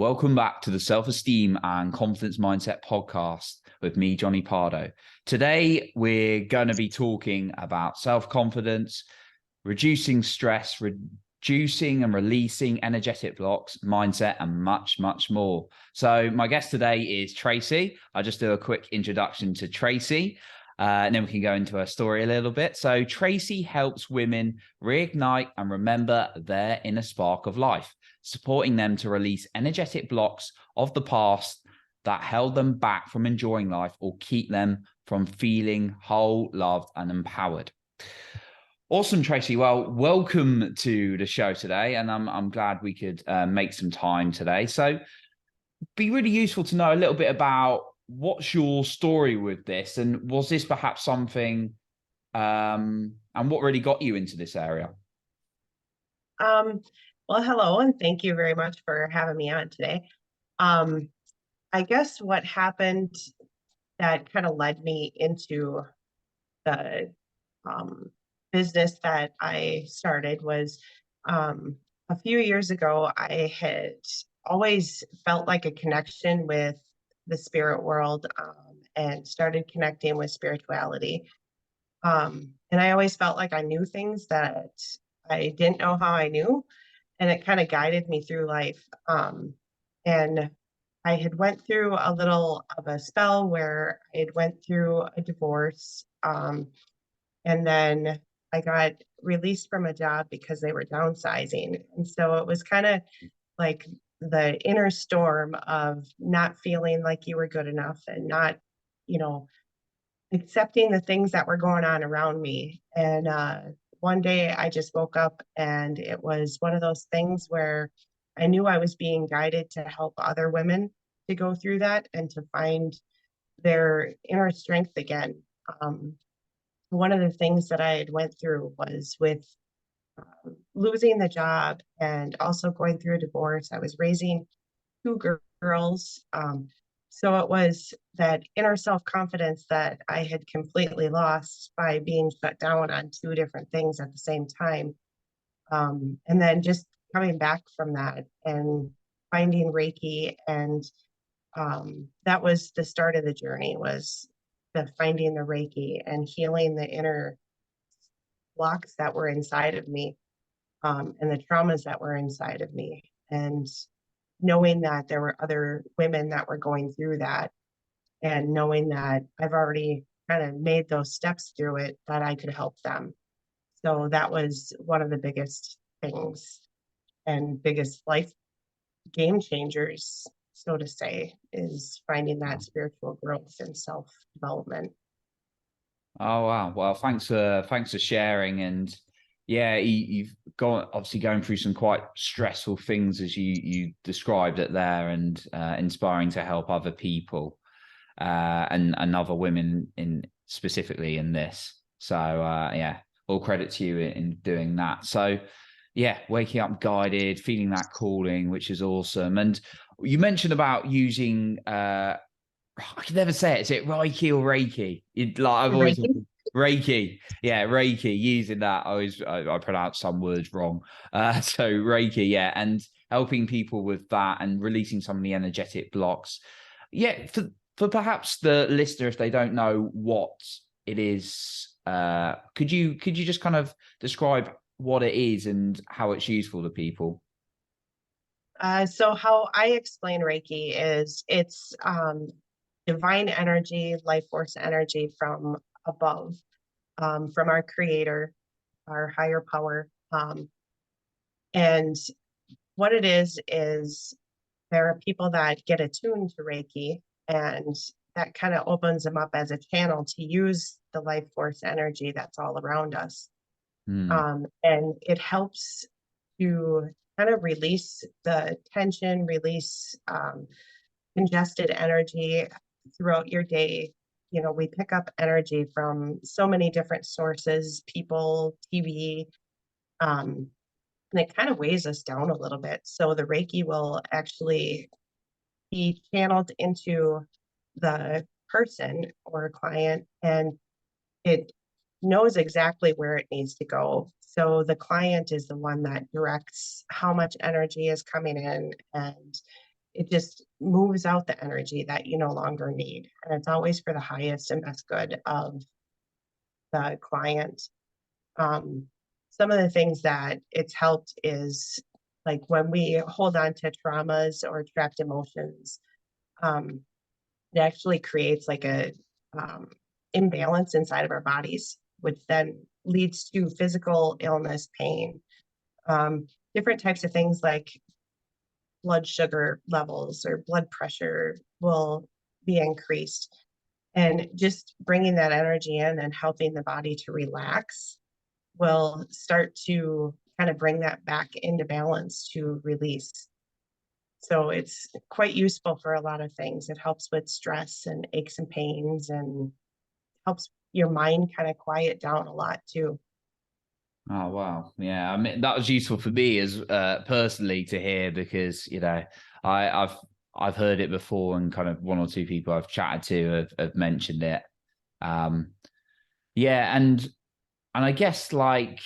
Welcome back to the Self-Esteem and Confidence Mindset podcast with me, Johnny Pardo. Today, we're going to be talking about self-confidence, reducing stress, reducing and releasing energetic blocks, mindset, and much, much more. So my guest today is Tracey. I'll just do a quick introduction to Tracey. And then we can go into her story a little bit. So Tracey helps women reignite and remember their inner spark of life, supporting them to release energetic blocks of the past that held them back from enjoying life or keep them from feeling whole, loved, and empowered. Awesome, Tracey. Well, welcome to the show today, and I'm glad we could make some time today. So it'd be really useful to know a little bit about what's your story with this, and was this perhaps something, and what really got you into this area? Well, hello, and thank you very much for having me on today. I guess what happened that kind of led me into the business that I started was a few years ago, I had always felt like a connection with the spirit world and started connecting with spirituality. And I always felt like I knew things that I didn't know how I knew, and it kind of guided me through life. And I had went through a little of a spell where I had went through a divorce, and then I got released from a job because they were downsizing. And so it was kind of like the inner storm of not feeling like you were good enough and not, you know, accepting the things that were going on around me. And one day I just woke up and it was one of those things where I knew I was being guided to help other women to go through that and to find their inner strength again. One of the things that I had went through was with losing the job and also going through a divorce. I was raising two girls. So it was that inner self-confidence that I had completely lost by being shut down on two different things at the same time. And then just coming back from that and finding Reiki, and that was the start of the journey, was the finding the Reiki and healing the inner blocks that were inside of me, and the traumas that were inside of me. And knowing that there were other women that were going through that, and knowing that I've already kind of made those steps through it, that I could help them. So that was one of the biggest things and biggest life game changers, so to say, is finding that spiritual growth and self-development. Oh wow! Well, thanks for sharing. And yeah, you've obviously going through some quite stressful things as you described it there, and inspiring to help other people and other women in specifically in this. So yeah, all credit to you in doing that. So yeah, waking up guided, feeling that calling, which is awesome. And you mentioned about using I can never say it. Is it Reiki or Reiki? I've always Reiki. Reiki. Yeah, Reiki. Using that, I pronounce some words wrong. So Reiki, yeah, and helping people with that and releasing some of the energetic blocks. Yeah, for perhaps the listener, if they don't know what it is, could you just kind of describe what it is and how it's useful to people? So how I explain Reiki is it's divine energy, life force energy from above, from our creator, our higher power. And what it is there are people that get attuned to Reiki, and that kind of opens them up as a channel to use the life force energy that's all around us. And it helps to kind of release the tension, release congested energy throughout your day. You know, we pick up energy from so many different sources, people, TV, and it kind of weighs us down a little bit. So the Reiki will actually be channeled into the person or client, and it knows exactly where it needs to go. So the client is the one that directs how much energy is coming in, and it just moves out the energy that you no longer need. And it's always for the highest and best good of the client. Some of the things that it's helped is like when we hold on to traumas or trapped emotions, um, it actually creates like a um, imbalance inside of our bodies, which then leads to physical illness, pain, um, different types of things like blood sugar levels or blood pressure will be increased. And just bringing that energy in and helping the body to relax will start to kind of bring that back into balance to release. So it's quite useful for a lot of things. It helps with stress and aches and pains and helps your mind kind of quiet down a lot too. Oh wow, yeah. I mean, that was useful for me as personally to hear because I've heard it before, and kind of one or two people I've chatted to have mentioned it. Um, yeah, and I guess like,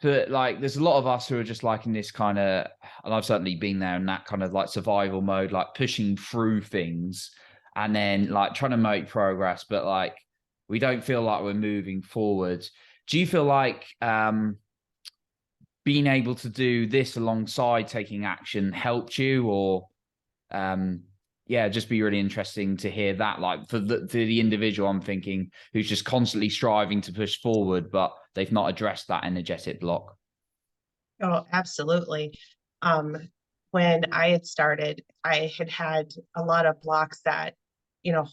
but like there's a lot of us who are just like in this kind of, and I've certainly been there in that kind of like survival mode, like pushing through things and then like trying to make progress, but like we don't feel like we're moving forward. Do you feel like being able to do this alongside taking action helped you, or yeah, just be really interesting to hear that, like for the individual I'm thinking who's just constantly striving to push forward but they've not addressed that energetic block. Oh, absolutely. Um, when I had started, I had had a lot of blocks that,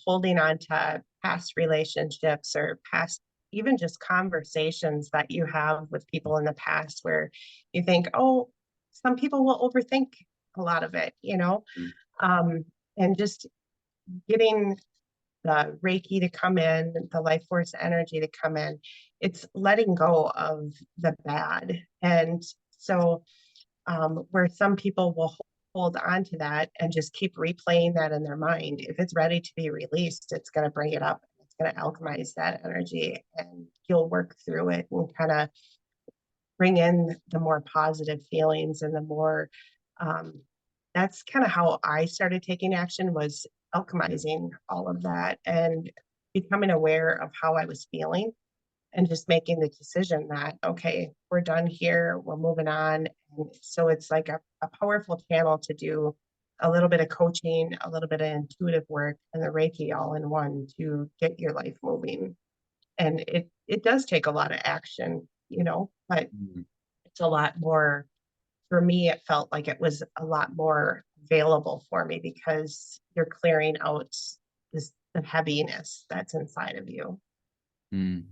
holding on to past relationships or past, even just conversations that you have with people in the past where you think, oh, some people will overthink a lot of it. Mm. Um, and just getting the Reiki to come in, the life force energy to come in, it's letting go of the bad. And so where some people will hold on to that and just keep replaying that in their mind. If it's ready to be released, it's going to bring it up. It's going to alchemize that energy, and you'll work through it and kind of bring in the more positive feelings and the more. Um, that's kind of how I started taking action, was alchemizing all of that and becoming aware of how I was feeling and just making the decision that, okay, we're done here, we're moving on. And so it's like a powerful channel to do a little bit of coaching, a little bit of intuitive work, and the Reiki all in one to get your life moving. And it does take a lot of action, but Mm. it's a lot more, for me, it felt like it was a lot more available for me because you're clearing out the heaviness that's inside of you. Mm.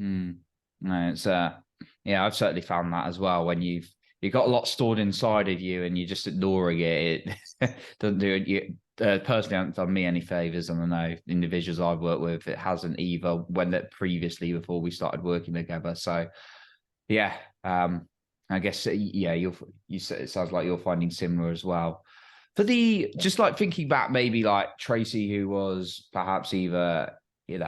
Mm. No, it's yeah, I've certainly found that as well. When you've got a lot stored inside of you and you're just ignoring it, it doesn't do it. You personally hasn't done me any favors, and I know individuals I've worked with, it hasn't either when that previously before we started working together. So yeah, I guess yeah, it sounds like you're finding similar as well. For the just like thinking back, maybe like Tracey, who was perhaps either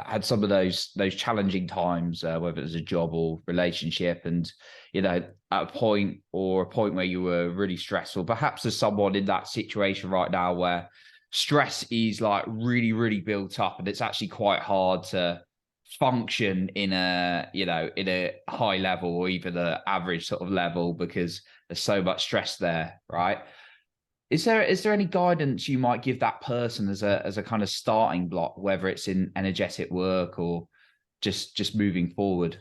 had some of those challenging times, whether it was a job or relationship, and at a point where you were really stressful. Perhaps there's someone in that situation right now where stress is like really, really built up, and it's actually quite hard to function in a high level or even an average sort of level because there's so much stress there, right? Is there any guidance you might give that person as a kind of starting block, whether it's in energetic work or just moving forward?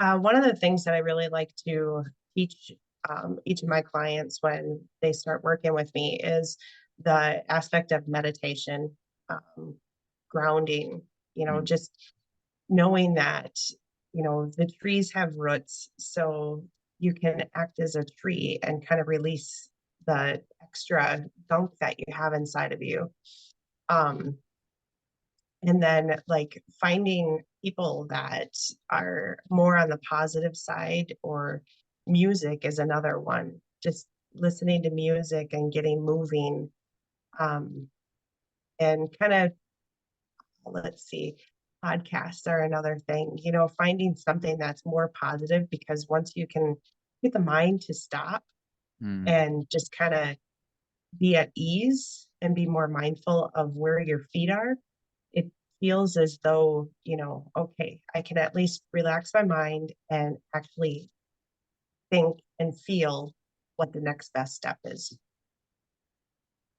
One of the things that I really like to teach each of my clients when they start working with me is the aspect of meditation, um, grounding, Mm. just knowing that, the trees have roots. So you can act as a tree and kind of release the extra gunk that you have inside of you. Um, and then like finding people that are more on the positive side, or music is another one, just listening to music and getting moving, um, and kind of, let's see, podcasts are another thing, finding something that's more positive, because once you can get the mind to stop Mm, and just kind of be at ease and be more mindful of where your feet are. It feels as though, okay, I can at least relax my mind and actually think and feel what the next best step is.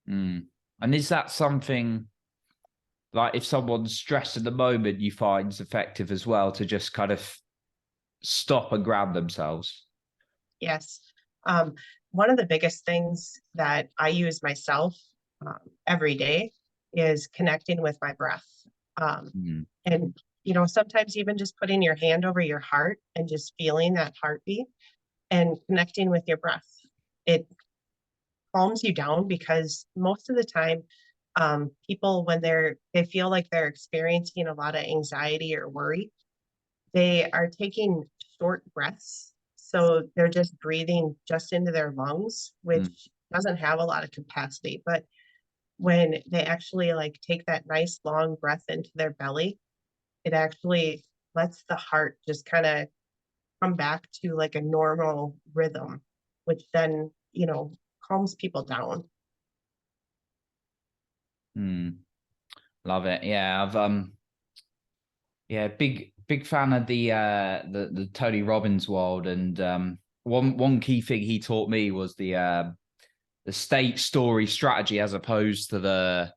mm. And is that something like if someone's stressed at the moment, you find is effective as well to just kind of stop and ground themselves? Yes. Um, One of the biggest things that I use myself every day is connecting with my breath. Mm, And, sometimes even just putting your hand over your heart and just feeling that heartbeat and connecting with your breath. It calms you down because most of the time, people, when they feel like they're experiencing a lot of anxiety or worry, they are taking short breaths. So they're just breathing just into their lungs, which mm, doesn't have a lot of capacity. But when they actually like take that nice long breath into their belly, it actually lets the heart just kind of come back to like a normal rhythm, which then, calms people down. mm. Love it. Yeah, I've yeah, big fan of the Tony Robbins world, and one key thing he taught me was the state story strategy as opposed to the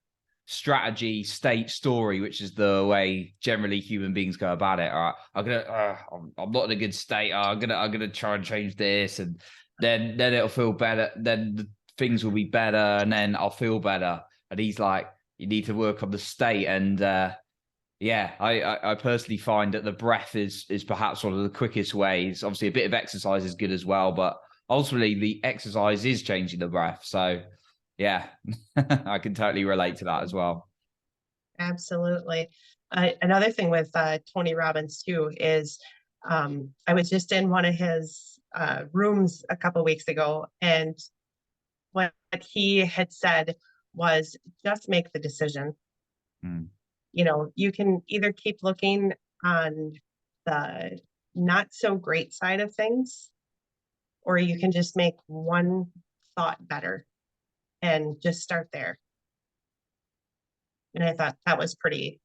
strategy state story, which is the way generally human beings go about it. All right, I'm not in a good state. I'm gonna try and change this, and then it'll feel better. Then the things will be better, and then I'll feel better. And he's like, you need to work on the state, and yeah, I personally find that the breath is perhaps one of the quickest ways. Obviously, a bit of exercise is good as well, but ultimately the exercise is changing the breath. So yeah, I can totally relate to that as well. Absolutely. Another thing with Tony Robbins too is I was just in one of his rooms a couple weeks ago, and what he had said was just make the decision. Mm, You can either keep looking on the not so great side of things, or you can just make one thought better and just start there. And I thought that was pretty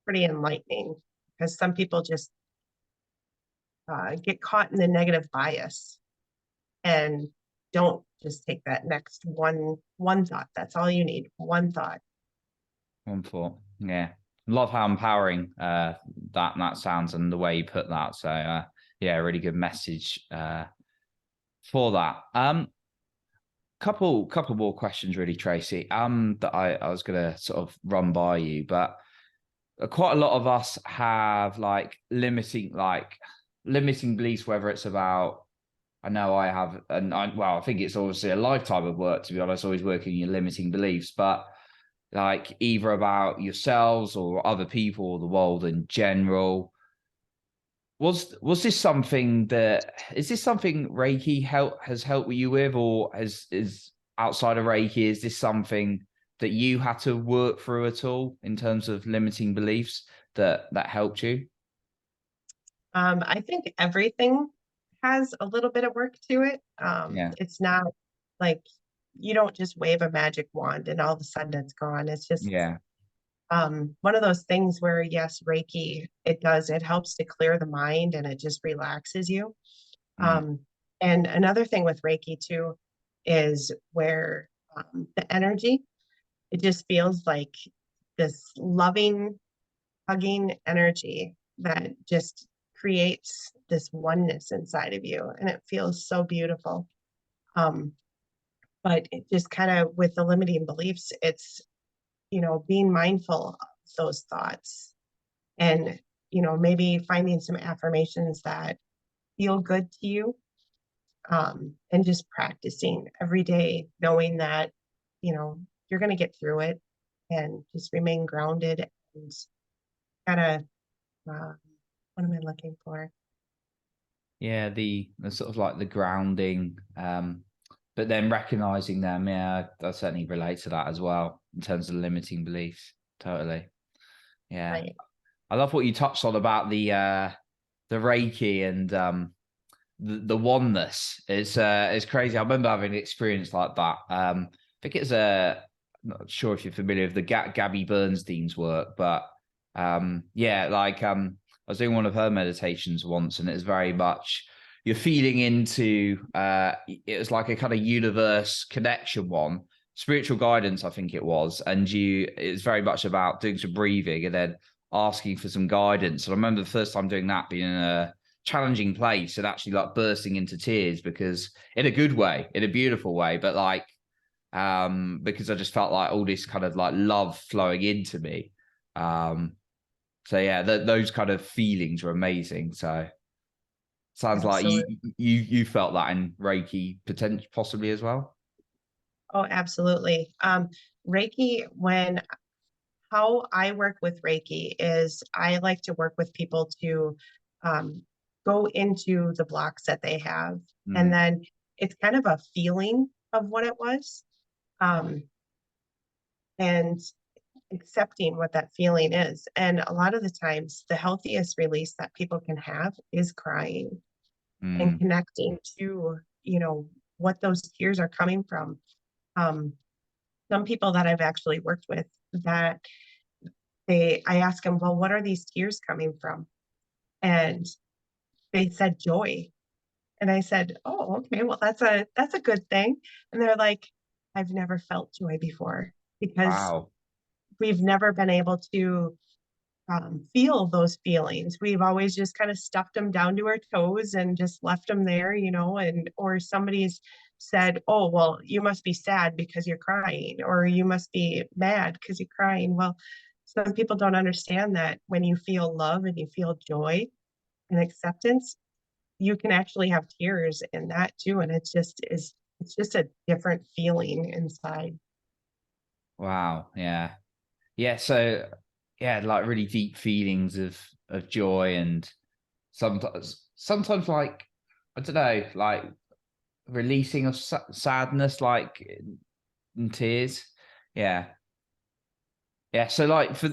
enlightening because some people just get caught in the negative bias and don't just take that next one thought. That's all you need, one thought. wonderful. Yeah, love how empowering that sounds and the way you put that. So yeah, really good message for that. Couple more questions really, Tracy. That I was gonna sort of run by you, but quite a lot of us have limiting beliefs, whether it's about I know I have, and I think it's obviously a lifetime of work, to be honest, always working your limiting beliefs, but like either about yourselves or other people or the world in general. Was this something that is this something Reiki has helped you with, or is outside of Reiki, is this something that you had to work through at all in terms of limiting beliefs that helped you? I think everything has a little bit of work to it. Yeah, It's not like you don't just wave a magic wand and all of a sudden it's gone. It's just yeah, one of those things where, yes, Reiki, it helps to clear the mind and it just relaxes you. mm, Um, and another thing with Reiki too is where the energy, it just feels like this loving, hugging energy that just creates this oneness inside of you. And it feels so beautiful. Um, but it just kind of with the limiting beliefs, it's, being mindful of those thoughts and, maybe finding some affirmations that feel good to you, and just practicing every day, knowing that, you're going to get through it and just remain grounded and kind of, what am I looking for? yeah. The sort of like the grounding, but then recognizing them. Yeah, I certainly relate to that as well in terms of limiting beliefs. Totally. Yeah. Right. I love what you touched on about the Reiki and the oneness. It's crazy. I remember having an experience like that. I think it's a I'm not sure if you're familiar with the Gabby Bernstein's work, but yeah, like I was doing one of her meditations once, and it was very much you're feeling into it was like a kind of universe connection one, spiritual guidance, I think it was, and it's very much about doing some breathing and then asking for some guidance. And I remember the first time doing that being in a challenging place and actually like bursting into tears because in a good way, in a beautiful way, but like because I just felt like all this kind of like love flowing into me. So yeah, those kind of feelings were amazing. So sounds like Absolutely. you felt that in Reiki potentially possibly as well. Oh, absolutely. Reiki, how I work with Reiki is I like to work with people to um, go into the blocks that they have. And Mm, then it's kind of a feeling of what it was, um, and accepting what that feeling is. And a lot of the times, the healthiest release that people can have is crying and mm, connecting to, what those tears are coming from. Um, some people that I've actually worked with that I ask them, well, what are these tears coming from? And they said joy. And I said, oh, okay, well, that's a good thing. And they're like, I've never felt joy before because wow. we've never been able to feel those feelings. We've always just kind of stuffed them down to our toes and just left them there, and or somebody's said, oh, well, you must be sad because you're crying, or you must be mad because you're crying. Well, some people don't understand that when you feel love and you feel joy and acceptance, you can actually have tears in that too. And it's just a different feeling inside. Wow. Yeah. Yeah. So yeah, like really deep feelings of joy and sometimes like I don't know, like releasing of sadness, like in tears. Yeah. Yeah. So like for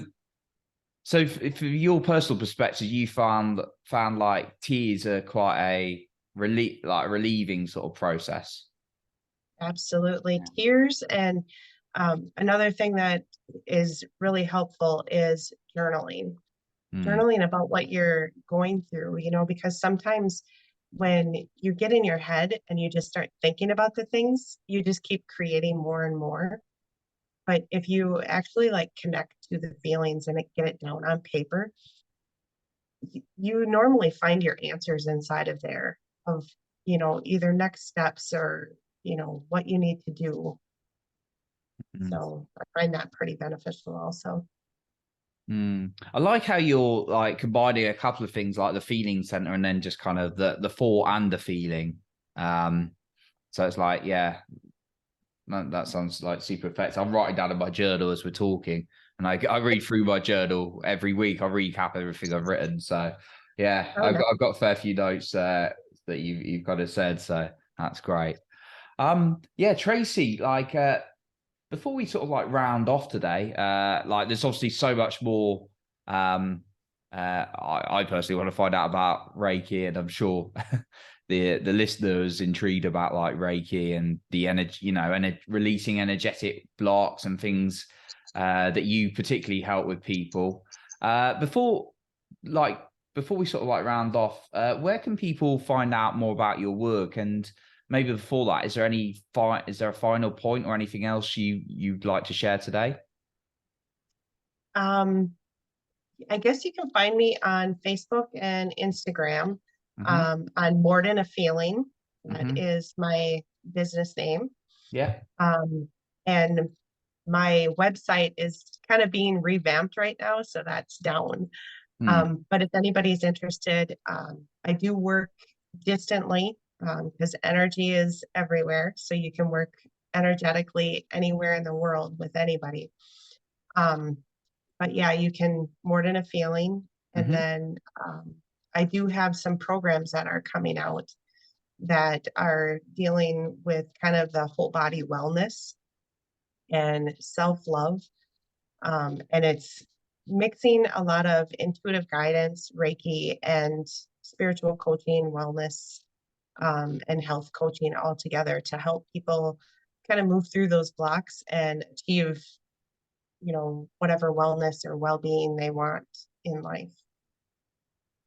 your personal perspective, you found like tears are quite a relieving sort of process. Absolutely. Yeah. Tears. And another thing that is really helpful is journaling. Mm, Journaling about what you're going through, because sometimes when you get in your head and you just start thinking about the things, you just keep creating more and more. But if you actually like connect to the feelings and get it down on paper, you normally find your answers inside of there of, either next steps or, what you need to do. mm, So I find that pretty beneficial also. mm. I like how you're like combining a couple of things like the feeling center and then just kind of the for and the feeling. Um, so it's like, yeah, that sounds like super effective. I'm writing down in my journal as we're talking, and I read through my journal every week. I recap everything I've written. So yeah, Oh, no. I've got a fair few notes that you've kind of said. So that's great. Yeah, Tracey, like before we sort of like round off today, like there's obviously so much more. I personally want to find out about Reiki, and I'm sure the listeners intrigued about like Reiki and the energy, releasing energetic blocks and things that you particularly help with people. Before like before we sort of like round off, where can people find out more about your work? And maybe before that, is there a final point or anything else you'd like to share today? Um, I guess you can find me on Facebook and Instagram, Hmm. on Morden a Feeling. That Hmm. is my business name. Yeah. Um, and my website is kind of being revamped right now, so that's down. Mm, But if anybody's interested, I do work distantly because energy is everywhere. So you can work energetically anywhere in the world with anybody. Um, but yeah, you can more than a feeling. And hmm. then I do have some programs that are coming out that are dealing with kind of the whole body wellness and self love. And it's mixing a lot of intuitive guidance, Reiki, and spiritual coaching, wellness. and health coaching all together to help people kind of move through those blocks and achieve, whatever wellness or well-being they want in life.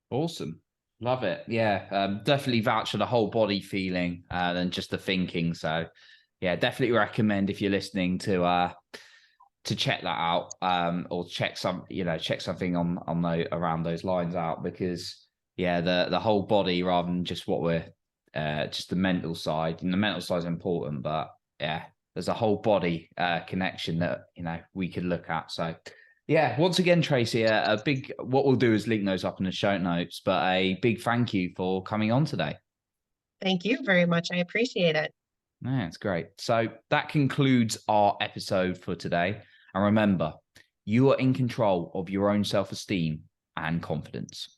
Awesome. Love it. Yeah. Definitely vouch for the whole body feeling than just the thinking. So yeah, definitely recommend if you're listening to check that out, or check something on around those lines out, because yeah, the whole body rather than just what we're just the mental side. And the mental side is important, but yeah, there's a whole body connection that we could look at. So yeah, once again, Tracey, a big, what we'll do is link those up in the show notes, but a big thank you for coming on today. Thank you very much. I appreciate it. Yeah, it's great. So that concludes our episode for today. And remember, you are in control of your own self-esteem and confidence.